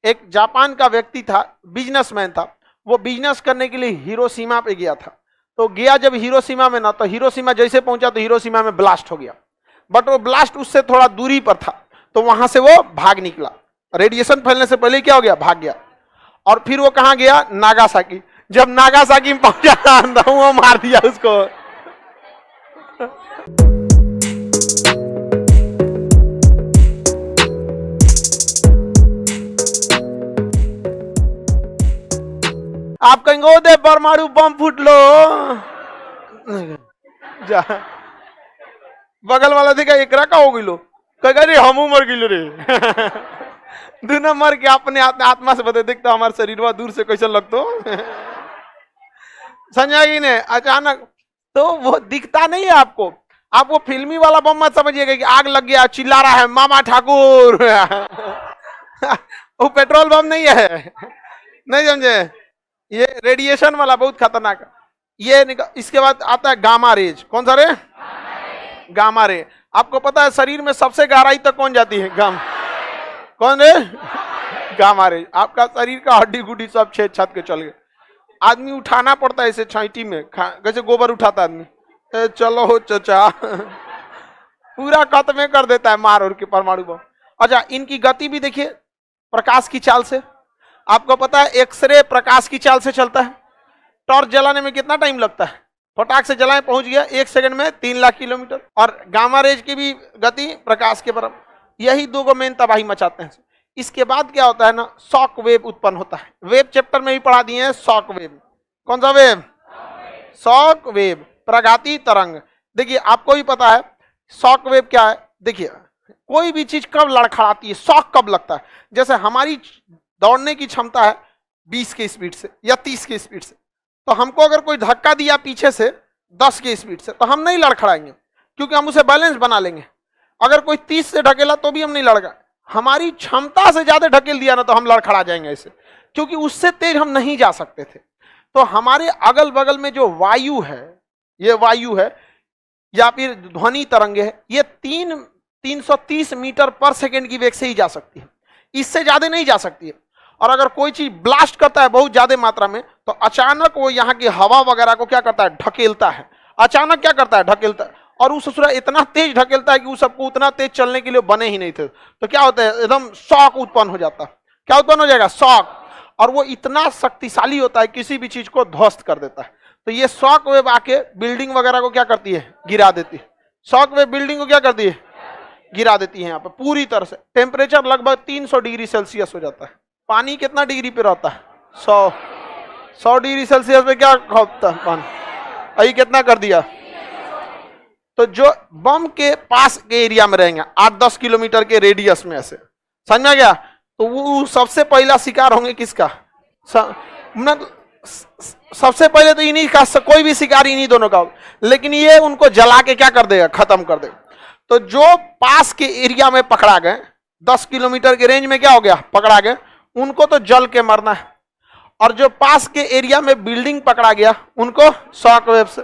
एक जापान का व्यक्ति था, बिजनेसमैन था, वो बिजनेस करने के लिए हिरोशिमा पे गया था। तो गया जब हिरोशिमा में ना, तो हिरोशिमा जैसे पहुंचा तो हिरोशिमा में ब्लास्ट हो गया, बट वो ब्लास्ट उससे थोड़ा दूरी पर था, तो वहां से वो भाग निकला। रेडिएशन फैलने से पहले क्या हो गया, भाग गया। और फिर वो कहां गया, नागासाकी। जब नागासाकी में पहुंचा तो वो मार दिया उसको। आप कहेंगे दे परमाणु बम फूट लो, जा बगल वाला देखा एकरा का हो गिलो, कहेगा रे हमू मर गिलो रे। दूना मर के अपने आत्मा से बता, देखता हमारे शरीर दूर से कैसा लगतो। संजय ने अचानक, तो वो दिखता नहीं है आपको, आप वो फिल्मी वाला बम मत समझिएगा कि आग लग गया चिल्ला रहा है मामा ठाकुर। वो पेट्रोल बम नहीं है, नहीं समझे, ये रेडिएशन वाला बहुत खतरनाक। ये इसके बाद आता है गामा रेज। कौन सा रे, गामा रे। आपको पता है शरीर में सबसे गहराई तक कौन जाती है, कौन रे, गामा रे। आपका शरीर का हड्डी गुड्डी सब छेद छत के चल गए। आदमी उठाना पड़ता है इसे छाइटी में, जैसे गोबर उठाता आदमी, चलो हो चचा। पूरा कत में कर देता है मार और के परमाणु बम। अच्छा, इनकी गति भी देखिए प्रकाश की चाल से। आपको पता है एक्सरे प्रकाश की चाल से चलता है। टॉर्च जलाने में कितना टाइम लगता है, फटाक से जलाएं पहुंच गया 1 सेकंड में 3 लाख किलोमीटर। और गामा रेज की भी गति प्रकाश के बराबर। यही दो मेन तबाही मचाते हैं। इसके बाद क्या होता है ना, शॉक वेव उत्पन्न होता है। वेव चैप्टर में भी पढ़ा दिए हैं शॉक वेव। कौन सा वेव, शॉक वेव, प्रघाती तरंग। देखिए आपको भी पता है शॉक वेव क्या है। देखिए कोई भी चीज कब लड़खड़ाती है, शॉक कब लगता है। जैसे हमारी दौड़ने की क्षमता है 20 के स्पीड से या 30 के स्पीड से, तो हमको अगर कोई धक्का दिया पीछे से 10 के स्पीड से, तो हम नहीं लड़खड़ाएंगे, क्योंकि हम उसे बैलेंस बना लेंगे। अगर कोई 30 से ढकेला तो भी हम नहीं लड़का, हमारी क्षमता से ज्यादा ढकेल दिया ना तो हम लड़खड़ा जाएंगे ऐसे, क्योंकि उससे तेज हम नहीं जा सकते थे। तो हमारे अगल बगल में जो वायु है, ये वायु है या फिर ध्वनि तरंगे है, ये 330 मीटर पर सेकेंड की वेग से ही जा सकती है, इससे ज्यादा नहीं जा सकती है। और अगर कोई चीज ब्लास्ट करता है बहुत ज्यादा मात्रा में, तो अचानक वो यहाँ की हवा वगैरह को क्या करता है, ढकेलता है। अचानक क्या करता है, ढकेलता है। और उस ससुरा इतना तेज ढकेलता है कि उस सबको उतना तेज चलने के लिए बने ही नहीं थे। तो क्या होता है, एकदम शॉक उत्पन्न हो जाता है। क्या उत्पन्न हो जाएगा, शॉक। और वो इतना शक्तिशाली होता है, किसी भी चीज को ध्वस्त कर देता है। तो ये शॉक वेव आके बिल्डिंग वगैरह को क्या करती है, गिरा देती है। शॉक वेव बिल्डिंग को क्या करती है, गिरा देती है। यहाँ पे पूरी तरह से टेम्परेचर लगभग 300 डिग्री सेल्सियस हो जाता है। पानी कितना डिग्री पे रहता है, 100 डिग्री सेल्सियस पे क्या होता है पानी, अभी कितना कर दिया। तो जो बम के पास के एरिया में रहेंगे 8-10 किलोमीटर के रेडियस में, ऐसे समझ में गया, तो वो सबसे पहला शिकार होंगे किसका, सबसे पहले तो इन्हीं का, कोई भी शिकार इन्हीं दोनों का होगा। लेकिन ये उनको जला के क्या कर देगा, खत्म कर देगा। तो जो पास के एरिया में पकड़ा गए, 10 किलोमीटर के रेंज में क्या हो गया, पकड़ा गए, उनको तो जल के मरना है। और जो पास के एरिया में बिल्डिंग पकड़ा गया, उनको शॉक वेव से।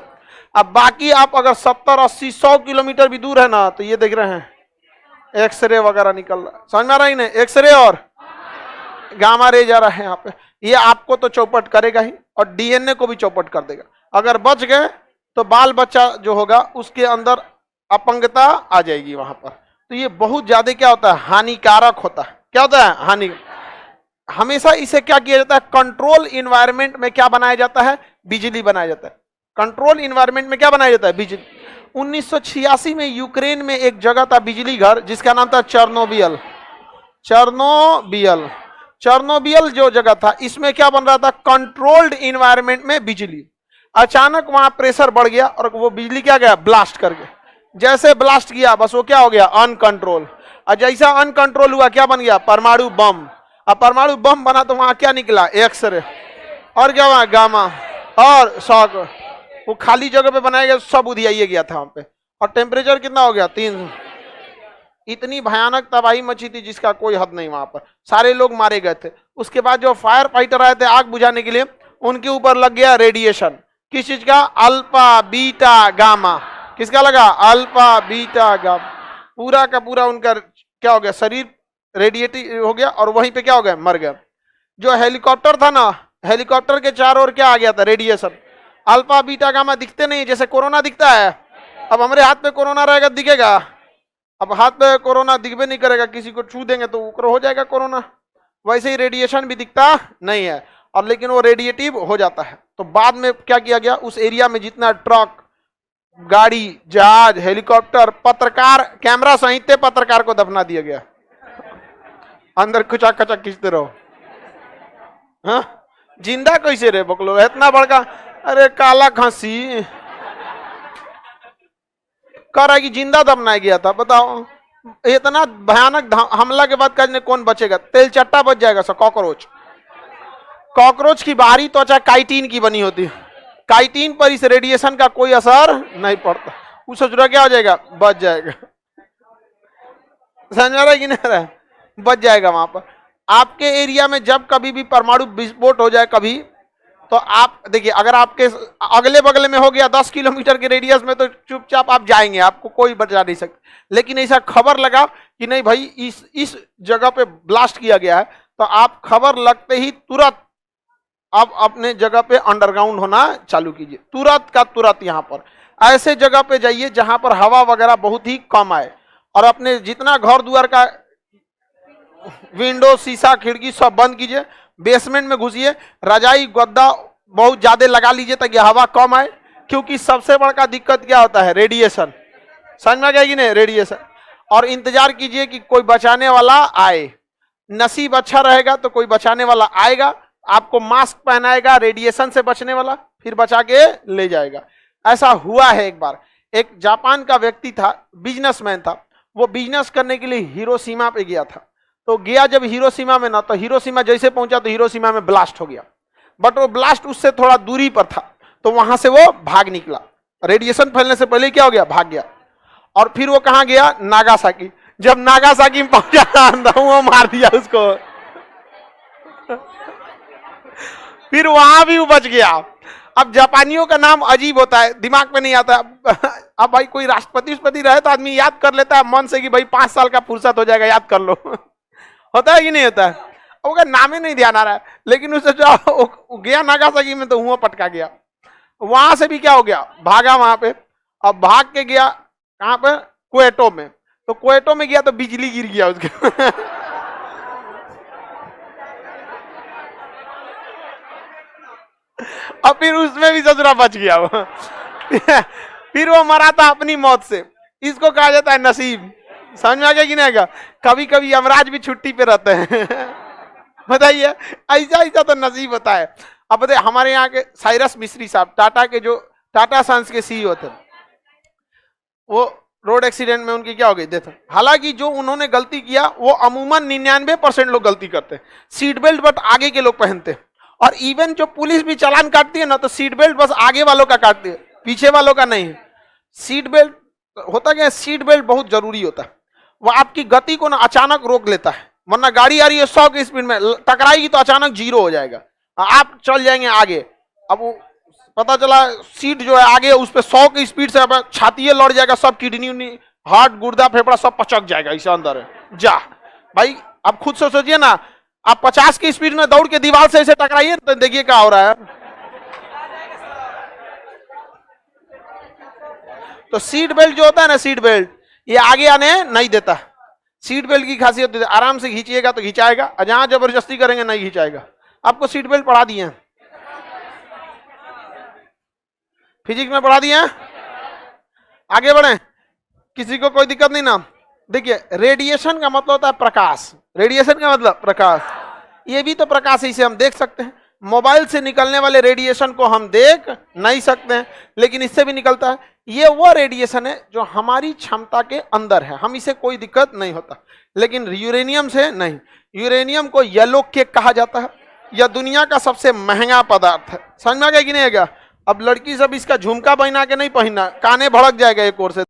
अब बाकी आप अगर 70, 80, 100 किलोमीटर भी दूर है ना, तो ये देख रहे हैं एक्सरे वगैरह निकल रहा है, समझ में आ रहा है ना, एक्सरे और गामा रे जा रहा है यहाँ पे। ये आपको तो चौपट करेगा ही, और डीएनए को भी चौपट कर देगा। अगर बच गए तो बाल बच्चा जो होगा उसके अंदर अपंगता आ जाएगी वहां पर। तो ये बहुत ज्यादा क्या होता है, हानिकारक होता है। क्या होता है, हानि। हमेशा इसे क्या किया जाता है, कंट्रोल इन्वायरमेंट में क्या बनाया जाता है, बिजली बनाया जाता है। कंट्रोल इन्वायरमेंट में क्या बनाया जाता है, बिजली। 1986 में यूक्रेन में एक जगह था बिजली घर, जिसका नाम था चेरनोबिल। चेरनोबिल जो जगह था, इसमें क्या बन रहा था, कंट्रोल्ड इन्वायरमेंट में बिजली। अचानक वहां प्रेशर बढ़ गया और वो बिजली क्या गया, ब्लास्ट कर गया। जैसे ब्लास्ट किया बस वो क्या हो गया, अनकंट्रोल। और जैसा अनकंट्रोल हुआ क्या बन गया, परमाणु बम। अब परमाणु बम बना तो वहां क्या निकला, एक्सरे, और क्या हुआ, गामा और शॉक। वो खाली जगह पे बनाया गया, सब उधियाइए गया था वहां पे। और टेम्परेचर कितना हो गया, 300। इतनी भयानक तबाही मची थी जिसका कोई हद नहीं। वहां पर सारे लोग मारे गए थे। उसके बाद जो फायर फाइटर आए थे आग बुझाने के लिए, उनके ऊपर लग गया रेडिएशन। किस चीज का, अल्फा बीटा गामा। किसका लगा, अल्फा बीटा गामा। पूरा का पूरा उनका क्या हो गया, शरीर रेडिएटिव हो गया और वहीं पे क्या हो गया, मर गया। जो हेलीकॉप्टर था ना, हेलीकॉप्टर के चारों ओर क्या आ गया था, रेडिएशन। अल्फा बीटा गामा दिखते नहीं जैसे कोरोना दिखता है। अब हमारे हाथ पे कोरोना रहेगा दिखेगा? अब हाथ पे कोरोना दिखबे नहीं करेगा, किसी को छू देंगे तो ऊपर हो जाएगा कोरोना। वैसे ही रेडिएशन भी दिखता नहीं है, और लेकिन वो रेडिएटिव हो जाता है। तो बाद में क्या किया गया, उस एरिया में जितना ट्रक, गाड़ी, जहाज, हेलीकॉप्टर, पत्रकार, कैमरा सहित पत्रकार को दफना दिया गया। अंदर कुचा कचा खींचते रहो। हाँ, जिंदा कैसे रे बकलो, इतना बड़का, अरे काला खांसी कह रहा कि जिंदा दफनाया गया था। बताओ, इतना भयानक हमला के बाद कहने कौन बचेगा? तेल चट्टा बच जाएगा सब। कॉकरोच, कॉकरोच की बाहरी त्वचा काइटिन की बनी होती है, काइटिन पर इस रेडिएशन का कोई असर नहीं पड़ता। उस सोच क्या हो जाएगा, बच जाएगा। समझ रहा है कि नहीं रहा, बच जाएगा। वहां पर आपके एरिया में जब कभी भी परमाणु विस्फोट हो जाए कभी, तो आप देखिए, अगर आपके अगले बगले में हो गया 10 किलोमीटर के रेडियस में, तो चुपचाप आप जाएंगे, आपको कोई बचा नहीं सकता। लेकिन ऐसा खबर लगा कि नहीं भाई इस जगह पे ब्लास्ट किया गया है, तो आप खबर लगते ही तुरंत आप अपने जगह पे अंडरग्राउंड होना चालू कीजिए, तुरंत का तुरंत। यहाँ पर ऐसे जगह पे जाइए जहां पर हवा वगैरह बहुत ही कम आए, और अपने जितना घर द्वार का विंडो, शीशा, खिड़की सब बंद कीजिए। बेसमेंट में घुसिए, रजाई गद्दा बहुत ज्यादा लगा लीजिए ताकि हवा कम आए, क्योंकि सबसे बड़ा दिक्कत क्या होता है, रेडिएशन। समझ में आ गया कि नहीं, रेडिएशन। और इंतजार कीजिए कि कोई बचाने वाला आए। नसीब अच्छा रहेगा तो कोई बचाने वाला आएगा, आपको मास्क पहनाएगा रेडिएशन से बचने वाला, फिर बचा के ले जाएगा। ऐसा हुआ है एक बार, एक जापान का व्यक्ति था, बिजनेसमैन था, वो बिजनेस करने के लिए हिरोशिमा पे गया था। तो गया जब हिरोशिमा में ना, तो हिरोशिमा जैसे पहुंचा तो हिरोशिमा में ब्लास्ट हो गया, बट वो ब्लास्ट उससे थोड़ा दूरी पर था, तो वहां से वो भाग निकला। रेडिएशन फैलने से पहले क्या हो गया, भाग गया। और फिर वो कहां गया, नागासाकी। जब नागासाकी में पहुंचा तो वो मार दिया उसको, फिर वहां भी वो बच गया। अब जापानियों का नाम अजीब होता है, दिमाग में नहीं आता। अब भाई कोई राष्ट्रपति रहे तो आदमी याद कर लेता है मन से कि भाई 5 साल का फुर्सत हो जाएगा, याद कर लो। होता है कि नहीं होता है? अब नाम ही नहीं ध्यान आ रहा है, लेकिन उससे जो गया नागासाकी में तो हुआ पटका गया। वहां से भी क्या हो गया, भागा वहां पे। अब भाग के गया कहां पे, क्वेटो में। तो क्वेटो में गया तो बिजली गिर गया उसके। और फिर उसमें भी ससुरा बच गया वो। फिर वो मरा था अपनी मौत से। इसको कहा जाता है नसीब। समझ में आ गया कि नहीं आएगा? कभी कभी यमराज भी छुट्टी पे रहते हैं। बताइए, ऐसा ऐसा तो नसीब होता है। अब बताइए, हमारे यहाँ के साइरस मिस्त्री साहब, टाटा के जो टाटा सन्स के सीईओ थे, वो रोड एक्सीडेंट में उनकी क्या हो गई, डेथ। हालांकि जो उन्होंने गलती किया वो अमूमन 99% लोग गलती करते हैं। सीट बेल्ट बट आगे के लोग पहनते हैं, और इवन जो पुलिस भी चालान काटती है ना, तो सीट बेल्ट बस आगे वालों का काटती है, पीछे वालों का नहीं। सीट बेल्ट होता क्या है, सीट बेल्ट बहुत जरूरी होता है। वो आपकी गति को ना अचानक रोक लेता है, वरना गाड़ी आ रही है 100 की स्पीड में, टकराएगी तो अचानक 0 हो जाएगा, आप चल जाएंगे आगे। अब वो पता चला सीट जो है आगे, उस पर 100 की स्पीड से अब छाती लड़ जाएगा, सब किडनी, हार्ट, गुर्दा, फेफड़ा सब पचक जाएगा इसे अंदर है। जा भाई, आप खुद से सोचिए ना, आप 50 की स्पीड में दौड़ के दीवार से ऐसे टकराइए तो देखिए क्या हो रहा है। तो सीट बेल्ट जो होता है ना, सीट बेल्ट ये आगे आने नहीं देता। सीट बेल्ट की खासियत होती है, आराम से खींचिएगा तो खिंचाएगा, और जहां जबरदस्ती करेंगे नहीं खिंचाएगा। आपको सीट बेल्ट पढ़ा दिए हैं, फिजिक्स में पढ़ा दिए हैं। आगे बढ़े, किसी को कोई दिक्कत नहीं ना। देखिए, रेडिएशन का मतलब होता है प्रकाश। रेडिएशन का मतलब प्रकाश, ये भी तो प्रकाश ही से हम देख सकते हैं। मोबाइल से निकलने वाले रेडिएशन को हम देख नहीं सकते हैं, लेकिन इससे भी निकलता है। ये वो रेडिएशन है जो हमारी क्षमता के अंदर है, हम इसे कोई दिक्कत नहीं होता। लेकिन यूरेनियम से नहीं। यूरेनियम को येलो केक कहा जाता है, यह दुनिया का सबसे महंगा पदार्थ है। समझ में आ गया कि नहीं आएगा? अब लड़की सब इसका झुमका पहना के नहीं पहनना, काने भड़क जाएगा एक ओर से।